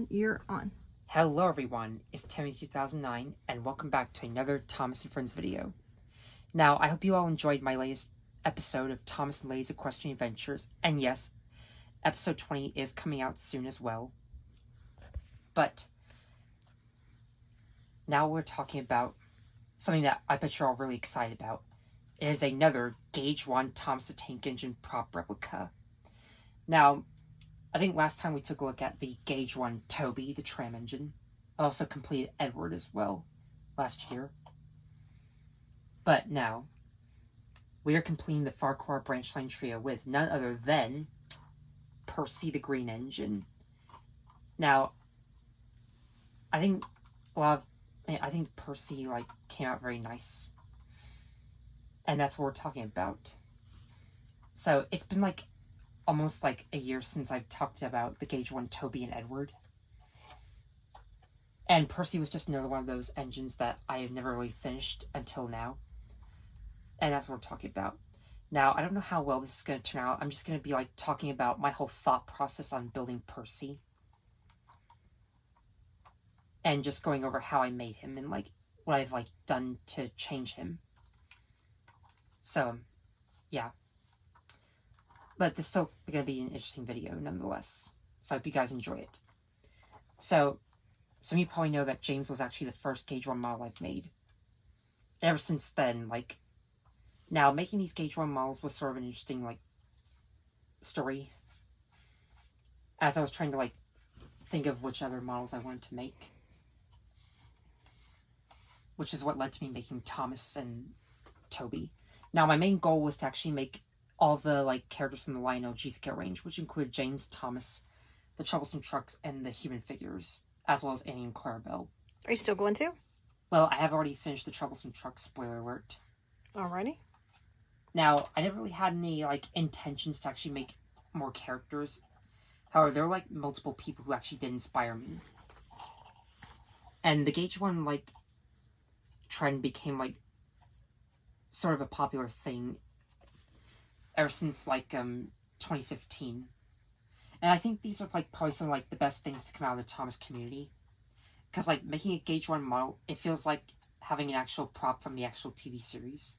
You're on. Hello everyone, it's Timmy2009 and welcome back to another Thomas and Friends video. Now, I hope you all enjoyed my latest episode of Thomas and Lady's Equestrian Adventures, and yes, episode 20 is coming out soon as well. But now we're talking about something that I bet you're all really excited about. It is another Gauge 1 Thomas the Tank Engine prop replica. Now, I think last time we took a look at the Gauge 1 Toby, the tram engine. I also completed Edward as well last year. But now, we are completing the Farquhar Branchline Trio with none other than Percy the Green Engine. Now, I think Percy came out very nice. And that's what we're talking about. So it's been almost a year since I've talked about the Gauge 1 Toby and Edward. And Percy was just another one of those engines that I have never really finished until now. And that's what we're talking about. Now, I don't know how well this is going to turn out. I'm just going to be talking about my whole thought process on building Percy. And just going over how I made him and what I've done to change him. So, yeah. But this is still going to be an interesting video nonetheless. So I hope you guys enjoy it. So, some of you probably know that James was actually the first Gauge 1 model I've made. Ever since then, now making these Gauge 1 models was sort of an interesting, story. As I was trying to, think of which other models I wanted to make. Which is what led to me making Thomas and Toby. Now, my main goal was to actually make all the characters from the Lionel G-Scale range, which include James, Thomas, the Troublesome Trucks, and the human figures, as well as Annie and Clarabelle. Are you still going to? Well, I have already finished the Troublesome Trucks, spoiler alert. Alrighty. Now, I never really had any intentions to actually make more characters. However, there were multiple people who actually did inspire me. And the Gauge 1 trend became sort of a popular thing ever since 2015. And I think these are probably some of the best things to come out of the Thomas community. Because making a Gauge 1 model, it feels like having an actual prop from the actual TV series.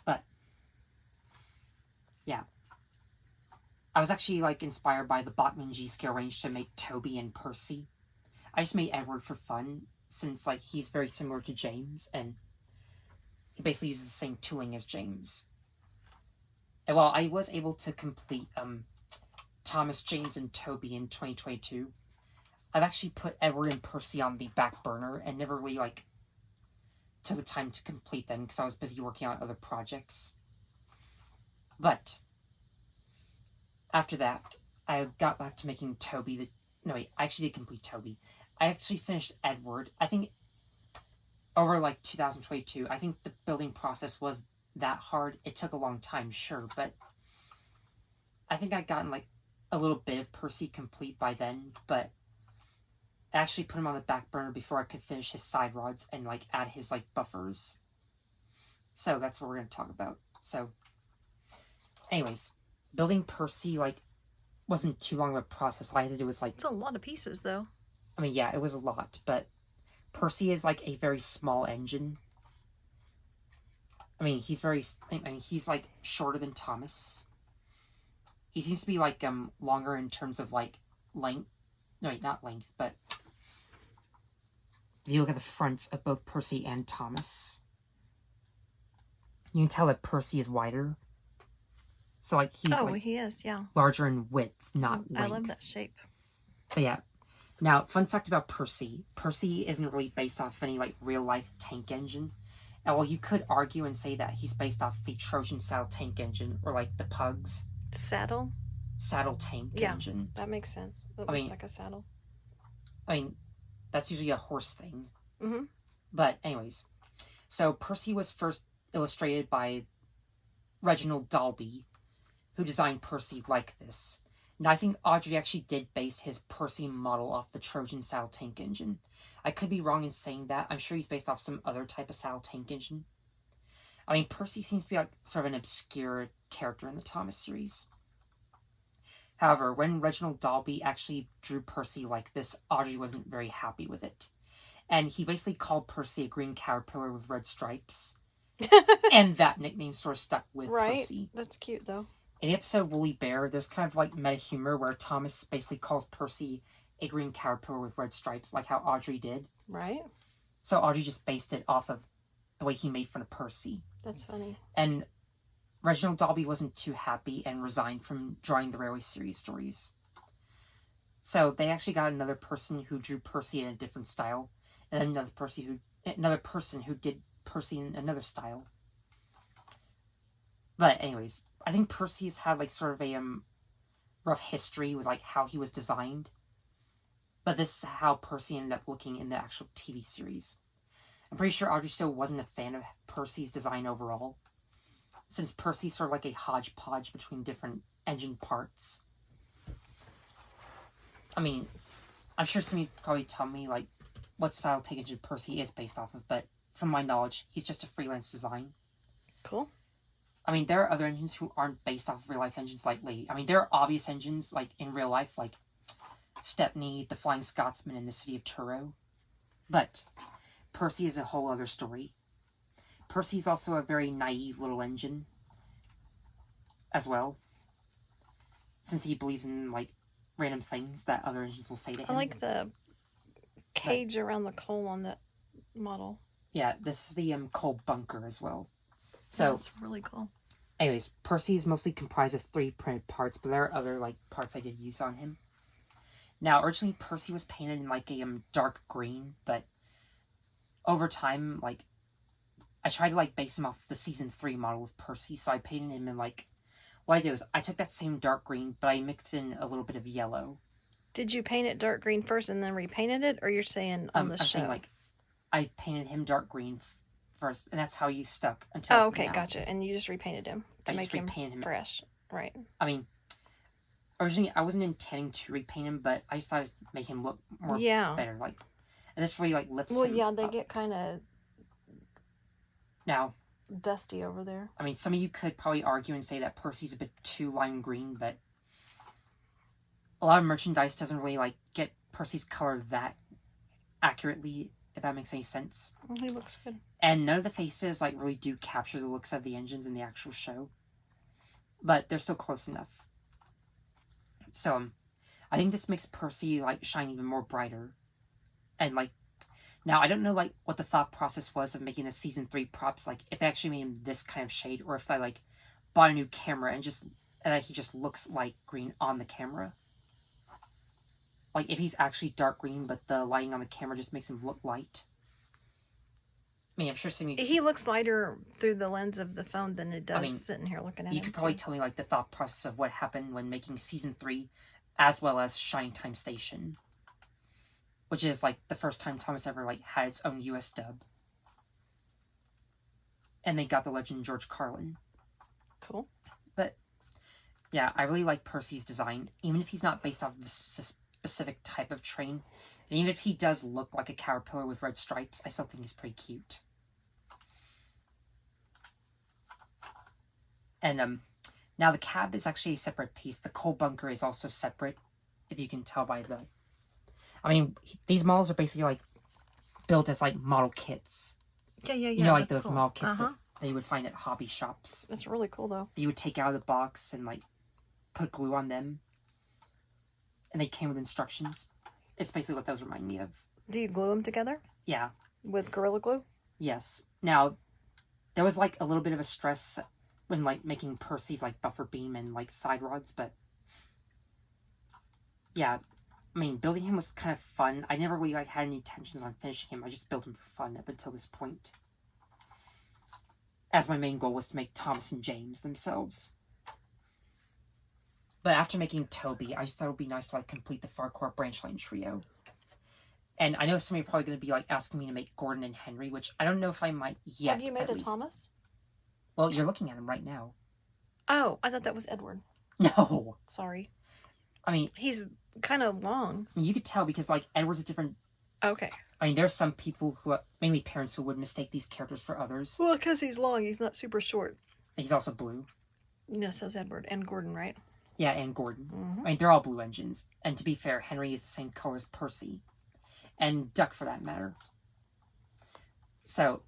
But yeah. I was actually inspired by the Bachmann G-Scale range to make Toby and Percy. I just made Edward for fun, since he's very similar to James, and he basically uses the same tooling as James. And while I was able to complete Thomas, James, and Toby in 2022, I've actually put Edward and Percy on the back burner and never really took the time to complete them because I was busy working on other projects. But after that, I got back to making Toby. No, wait, I actually did complete Toby. I actually finished Edward. I think over 2022, I think the building process was that hard. It took a long time, sure, but I think I'd gotten a little bit of Percy complete by then, but I actually put him on the back burner before I could finish his side rods and add his buffers. So that's what we're going to talk about. So anyways, building Percy wasn't too long of a process. All I had to do was It's a lot of pieces though. I mean, yeah, it was a lot, but Percy is a very small engine. I mean, he's shorter than Thomas. He seems to be longer in terms of length. No, wait, not length, but if you look at the fronts of both Percy and Thomas, you can tell that Percy is wider. So he's he is, yeah. larger in width, not length. I love that shape. But yeah. Now, fun fact about Percy. Percy isn't really based off any real-life tank engine. And while you could argue and say that he's based off the Trojan-style tank engine, or the Pugs. Saddle tank yeah, engine. That makes sense. It looks like a saddle. I mean, that's usually a horse thing. Mm-hmm. But anyways. So Percy was first illustrated by Reginald Dalby, who designed Percy like this. Now, I think Audrey actually did base his Percy model off the Trojan-style tank engine. I could be wrong in saying that. I'm sure he's based off some other type of style tank engine. I mean, Percy seems to be sort of an obscure character in the Thomas series. However, when Reginald Dalby actually drew Percy like this, Audrey wasn't very happy with it. And he basically called Percy a green caterpillar with red stripes. And that nickname sort of stuck with Percy. That's cute, though. In the episode Woolly Bear, there's kind of like meta humor where Thomas basically calls Percy a green caterpillar with red stripes, like how Audrey did. Right. So Audrey just based it off of the way he made fun of Percy. That's funny. And Reginald Dalby wasn't too happy and resigned from drawing the Railway series stories. So they actually got another person who drew Percy in a different style, and then another person who did Percy in another style. But anyways, I think Percy's had like sort of a rough history with like how he was designed. But this is how Percy ended up looking in the actual TV series. I'm pretty sure Audrey still wasn't a fan of Percy's design overall, since Percy's sort of like a hodgepodge between different engine parts. I mean, I'm sure some of you probably tell me like what style tank engine Percy is based off of, but from my knowledge, he's just a freelance design. Cool. I mean, there are other engines who aren't based off of real life engines lately. I mean, there are obvious engines like in real life, like Stepney, the Flying Scotsman, and the City of Truro. But Percy is a whole other story. Percy's also a very naive little engine as well, since he believes in like random things that other engines will say to him. I like the cage around the coal on that model. Yeah, this is the coal bunker as well. So that's really cool. Anyways, Percy is mostly comprised of 3 printed parts, but there are other like parts I did use on him. Now, originally Percy was painted in like a dark green, but over time, like I tried to like base him off the season 3 model of Percy, so I painted him in like. What I did was I took that same dark green, but I mixed in a little bit of yellow. Did you paint it dark green first and then repainted it, or you're saying on the show? Saying, like, I painted him dark green first, and that's how he stuck until. Oh, okay, now. Gotcha. And you just repainted him to make him fresh, right? I mean, originally I wasn't intending to repaint him, but I just thought it'd make him look more better, like, and this really like lifts. Well, him yeah, they up. get kind of now dusty over there. I mean, some of you could probably argue and say that Percy's a bit too lime green, but a lot of merchandise doesn't really like get Percy's color that accurately, if that makes any sense. Well, he looks good. And none of the faces like really do capture the looks of the engines in the actual show, but they're still close enough. So I think this makes Percy like shine even more brighter. And like now I don't know like what the thought process was of making the season 3 props, like if they actually made him this kind of shade, or if they like bought a new camera and he just looks like green on the camera. Like if he's actually dark green, but the lighting on the camera just makes him look light. I mean, I'm sure some of you... He looks lighter through the lens of the phone than it does sitting here looking at him. You could probably tell me like the thought process of what happened when making season 3, as well as Shine Time Station, which is like the first time Thomas ever like had its own US dub, and they got the legend George Carlin. Cool. But yeah, I really like Percy's design, even if he's not based off of a specific type of train, and even if he does look like a caterpillar with red stripes, I still think he's pretty cute. And now the cab is actually a separate piece. The coal bunker is also separate, if you can tell by the... I mean, these models are basically like built as like model kits. Yeah. You know, like those cool model kits that you would find at hobby shops. That's really cool, though. You would take out of the box and like put glue on them, and they came with instructions. It's basically what those remind me of. Do you glue them together? Yeah. With Gorilla Glue? Yes. Now, there was like a little bit of a stress when like making Percy's like buffer beam and like side rods, but yeah, I mean, building him was kind of fun. I never really like had any intentions on finishing him. I just built him for fun up until this point, as my main goal was to make Thomas and James themselves. But after making Toby, I just thought it would be nice to like complete the Farquhar branch line trio. And I know some of you are probably going to be like asking me to make Gordon and Henry, which I don't know if I might yet. Have you made a Thomas? Well, you're looking at him right now. Oh, I thought that was Edward. No. Sorry. I mean... He's kind of long. You could tell because, like, Edward's a different... Okay. I mean, there's some people who, mainly parents, who would mistake these characters for others. Well, because he's long. He's not super short. He's also blue. Yes, so's Edward. And Gordon, right? Yeah, and Gordon. Mm-hmm. I mean, they're all blue engines. And to be fair, Henry is the same color as Percy. And Duck, for that matter. So,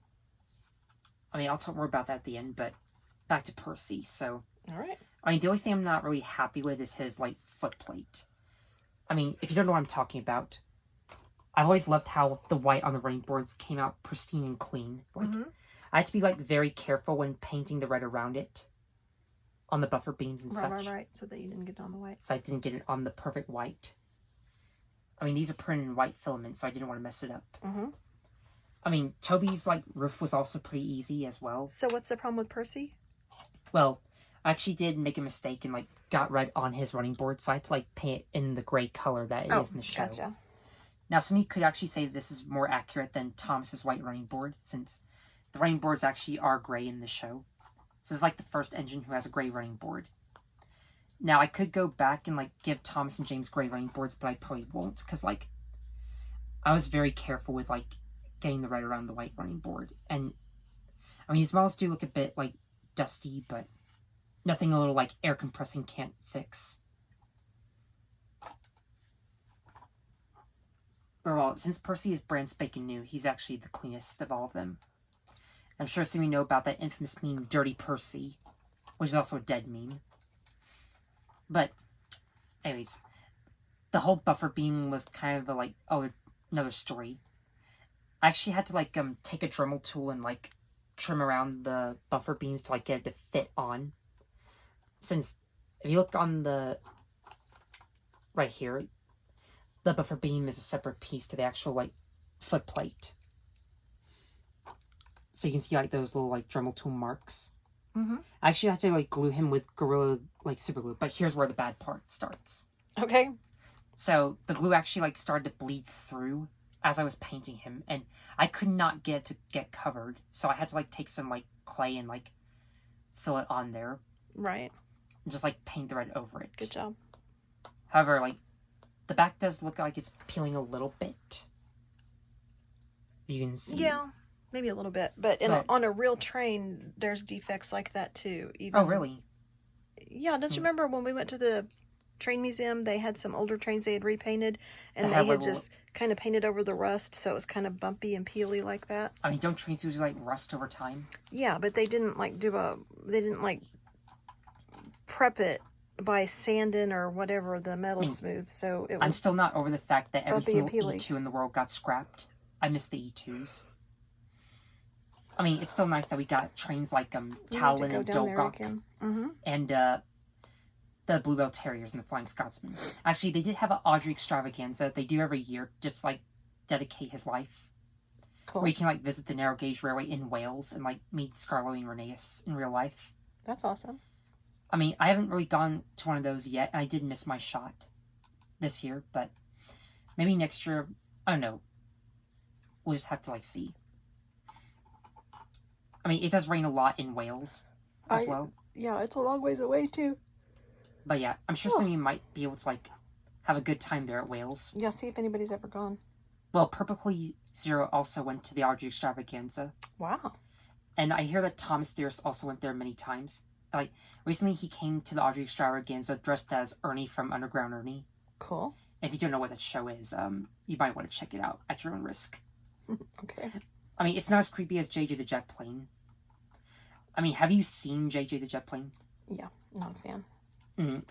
I mean, I'll talk more about that at the end, but back to Percy. So, All right. I mean, the only thing I'm not really happy with is his, like, footplate. I mean, if you don't know what I'm talking about, I've always loved how the white on the running boards came out pristine and clean. Like, I had to be, like, very careful when painting the red around it on the buffer beams and such. Right. So that you didn't get it on the white. So I didn't get it on the perfect white. I mean, these are printed in white filament, so I didn't want to mess it up. I mean, Toby's, like, roof was also pretty easy as well. So what's the problem with Percy? Well, I actually did make a mistake and, like, got red on his running board, so I had to, like, paint it in the gray color that it is in the show. Gotcha. Now, some of you could actually say that this is more accurate than Thomas's white running board, since the running boards actually are gray in the show. So this is, like, the first engine who has a gray running board. Now, I could go back and, like, give Thomas and James gray running boards, but I probably won't, because, like, I was very careful with, like, getting the red around the white running board. And, I mean, these models do look a bit, like, dusty, but nothing a little, like, air compressing can't fix. But, well, since Percy is brand spanking new, he's actually the cleanest of all of them. I'm sure some of you know about that infamous meme, Dirty Percy, which is also a dead meme. But, anyways, the whole buffer beam was kind of a, like, another story. I actually had to, like, take a Dremel tool and, like, trim around the buffer beams to, like, get it to fit on. Since, if you look on the, right here, the buffer beam is a separate piece to the actual, like, foot plate. So you can see, like, those little, like, Dremel tool marks. I actually had to, like, glue him with Gorilla, like, super glue. But here's where the bad part starts. Okay. So the glue actually, like, started to bleed through as I was painting him. And I could not get it to get covered. So I had to, like, take some, like, clay and, like, fill it on there. Right. And just, like, paint the red over it. Good job. However, like, the back does look like it's peeling a little bit. You can see. Yeah, maybe a little bit. But on a real train, there's defects like that too. Oh, really? Yeah, don't you remember when we went to the train museum, they had some older trains they had repainted, and they had just kind of painted over the rust, so it was kind of bumpy and peely like that. I mean, don't trains usually, like, rust over time? Yeah, but they didn't, like, prep it by sanding or whatever the metal smooth, so it was... I'm still not over the fact that every single peely. E2 in the world got scrapped. I miss the E2s. I mean, it's still nice that we got trains like Talon and Dolgok and the Bluebell Terriers and the Flying Scotsman. Actually, they did have an Audrey extravaganza they do every year, just, like, dedicate his life. Cool. Where you can, like, visit the narrow gauge railway in Wales and, like, meet Scarlo and Rheneas in real life. That's awesome. I mean, I haven't really gone to one of those yet, and I did miss my shot this year, but maybe next year, I don't know. We'll just have to, like, see. I mean, it does rain a lot in Wales as well. Yeah, it's a long ways away, too. But yeah, I'm sure some of you might be able to, like, have a good time there at Wales. Yeah, see if anybody's ever gone. Well, Perfectly Zero also went to the Audrey extravaganza. Wow. And I hear that Thomas Theorist also went there many times. Like, recently he came to the Audrey extravaganza dressed as Ernie from Underground Ernie. Cool. If you don't know what that show is, you might want to check it out at your own risk. Okay. I mean, it's not as creepy as JJ the Jet Plane. I mean, have you seen JJ the Jet Plane? Yeah, not a fan.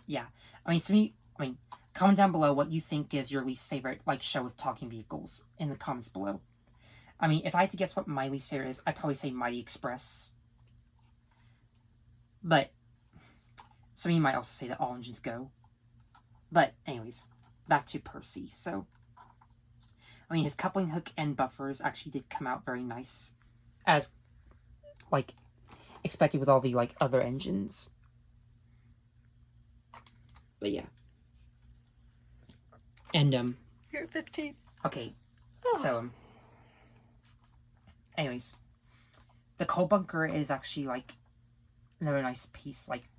Yeah. I mean, comment down below what you think is your least favorite, like, show with talking vehicles in the comments below. I mean, if I had to guess what my least favorite is, I'd probably say Mighty Express. But some of you might also say that All Engines Go. But anyways, back to Percy. So, I mean, his coupling hook and buffers actually did come out very nice, as, like, expected with all the, like, other engines. But yeah. And, You're 15. Okay, so, anyways, the coal bunker is actually, like, another nice piece. Like,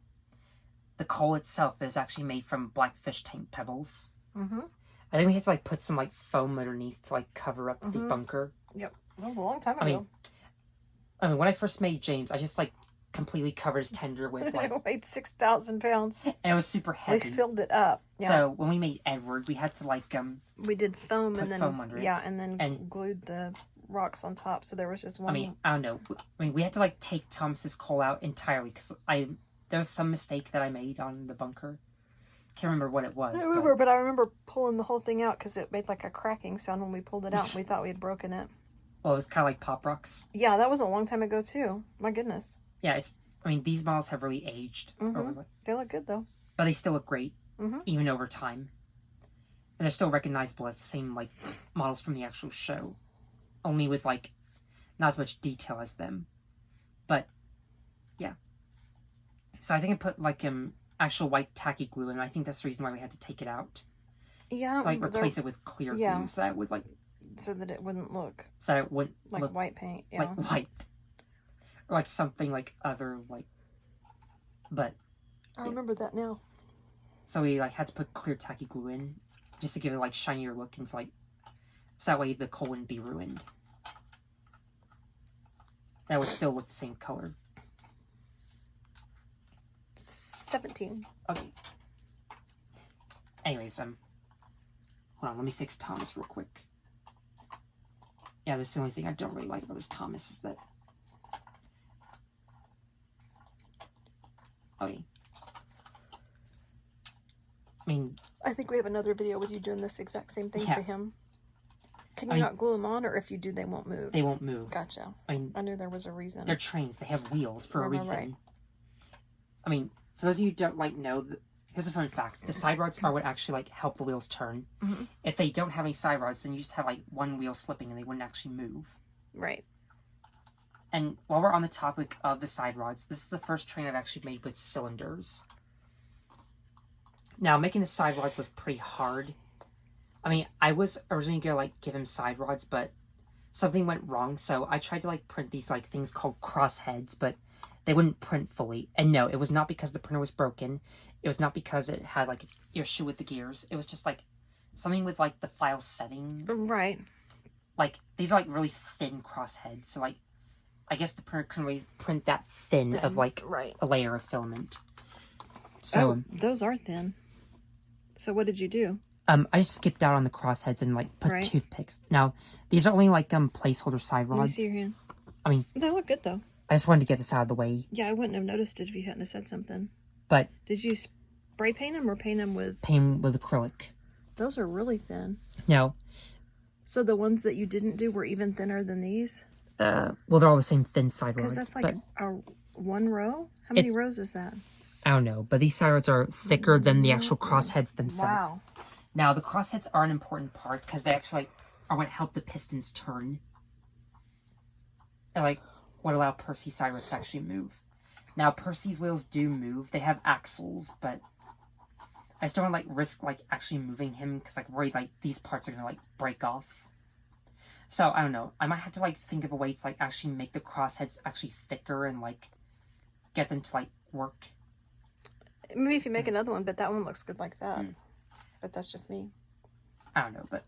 the coal itself is actually made from black fish tank pebbles. I think we had to, like, put some, like, foam underneath to, like, cover up the bunker. Yep, that was a long time ago. I mean, when I first made James, I just, like, completely covered his tender with like. It weighed 6,000 pounds. And it was super heavy. We filled it up. Yeah. So when we made Edward, we had to like We did foam put and then foam under it. yeah, and then glued the rocks on top. So there was just one. I mean, I don't know. I mean, we had to like take Thomas's coal out entirely because there was some mistake that I made on the bunker. Can't remember what it was. I remember, but I remember pulling the whole thing out because it made like a cracking sound when we pulled it out. And we thought we had broken it. Well, it was kind of like Pop Rocks. Yeah, that was a long time ago too. My goodness. Yeah, I mean, these models have really aged. Mm-hmm. They look good though. But they still look great, mm-hmm. even over time. And they're still recognizable as the same like models from the actual show, only with like not as much detail as them. But yeah. So I think I put like actual white tacky glue, and I think that's the reason why we had to take it out. Yeah, like replace it with clear glue, so that would like. So that it wouldn't look. So it wouldn't like look white paint. Yeah. Like white. Or like something like other like. But. I remember that now. So we like had to put clear tacky glue in, just to give it like shinier look and like, so that way the coal wouldn't be ruined. That would still look the same color. 17. Okay. Anyways, hold on, let me fix Thomas real quick. Yeah, that's the only thing I don't really like about this Thomas is that. Okay. I mean, I think we have another video with you doing this exact same thing to him. Can you not glue them on, or if you do, they won't move? They won't move. Gotcha. I mean, I knew there was a reason. They're trains. They have wheels for a reason. Right. I mean, for those of you who don't like know, here's a fun fact: the side rods are what actually like help the wheels turn. Mm-hmm. If they don't have any side rods, then you just have like one wheel slipping, and they wouldn't actually move. Right. And while we're on the topic of the side rods, this is the first train I've actually made with cylinders. Now, making the side rods was pretty hard. I mean, I was originally gonna like give him side rods, but something went wrong, so I tried to like print these like things called crossheads, but they wouldn't print fully. And no, it was not because the printer was broken. It was not because it had like an issue with the gears. It was just like something with like the file setting. Right. Like these are like really thin crossheads, so like I guess the printer couldn't really print that thin of like a layer of filament. So those are thin. So what did you do? I just skipped out on the crossheads and like put toothpicks. Now these are only like placeholder side rods. Let me see your hand. I mean, they look good though. I just wanted to get this out of the way. Yeah, I wouldn't have noticed it if you hadn't have said something. But did you spray paint them or paint them with? Paint them with acrylic. Those are really thin. No. So the ones that you didn't do were even thinner than these? Well, they're all the same thin side rods. Because that's like one row? How many rows is that? I don't know, but these side rods are thicker than the actual crossheads themselves. Wow. Now, the crossheads are an important part because they actually are what help the pistons turn. And what allow Percy's side rods to actually move. Now, Percy's wheels do move. They have axles, but I just don't want to risk actually moving him because worry these parts are gonna break off. So I don't know. I might have to think of a way to actually make the crossheads actually thicker and get them to work. Maybe if you make another one, but that one looks good like that. But that's just me. I don't know, but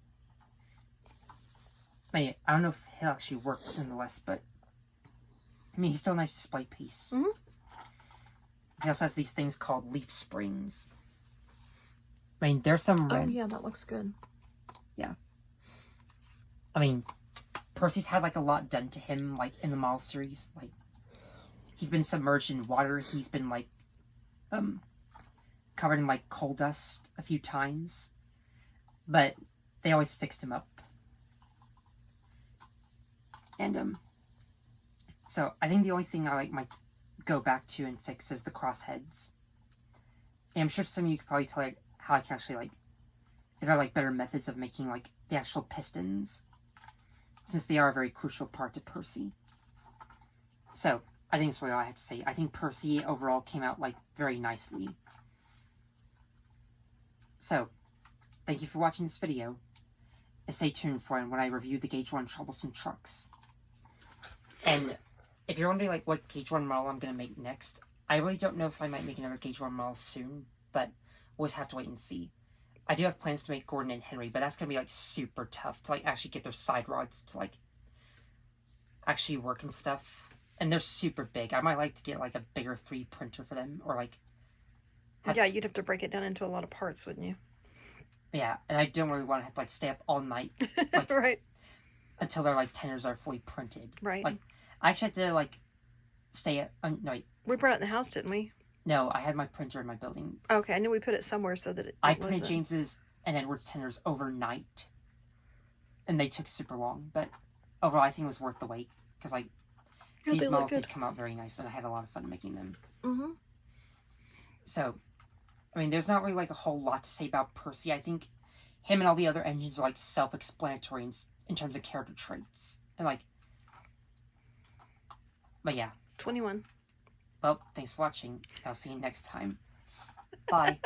I don't know if he'll actually work nonetheless, but I mean, he's still a nice display piece. Mm-hmm. He also has these things called leaf springs. I mean, there's some red. Oh, yeah, that looks good. Yeah. I mean, Percy's had a lot done to him, in the model series. He's been submerged in water. He's been covered in coal dust a few times, but they always fixed him up. And so I think the only thing I might go back to and fix is the crossheads. And I'm sure some of you could probably tell how I can actually if there are better methods of making the actual pistons, since they are a very crucial part to Percy. So I think that's really all I have to say. I think Percy overall came out very nicely. So thank you for watching this video, and stay tuned for when I review the Gauge 1 Troublesome Trucks. And if you're wondering what Gauge 1 model I'm going to make next, I really don't know if I might make another Gauge 1 model soon, but we'll just have to wait and see. I do have plans to make Gordon and Henry, but that's going to be super tough to actually get their side rods to actually work and stuff. and they're super big. I might like to get like a bigger 3D printer for them, or like. Yeah, you'd have to break it down into a lot of parts, wouldn't you? Yeah, and I don't really want to have to like stay up all night, like right. until their like tenders are fully printed. Right. Like, I actually had to like stay at. No, we brought it in the house, didn't we? No, I had my printer in my building. Okay, I knew we put it somewhere so that I printed James's and Edward's tenders overnight, and they took super long. But overall, I think it was worth the wait because like these models did come out very nice, and I had a lot of fun making them. Mm-hmm. So, I mean, there's not really like a whole lot to say about Percy. I think him and all the other engines are like self-explanatory in terms of character traits, and like. But yeah. 21. Well, thanks for watching. I'll see you next time. Bye.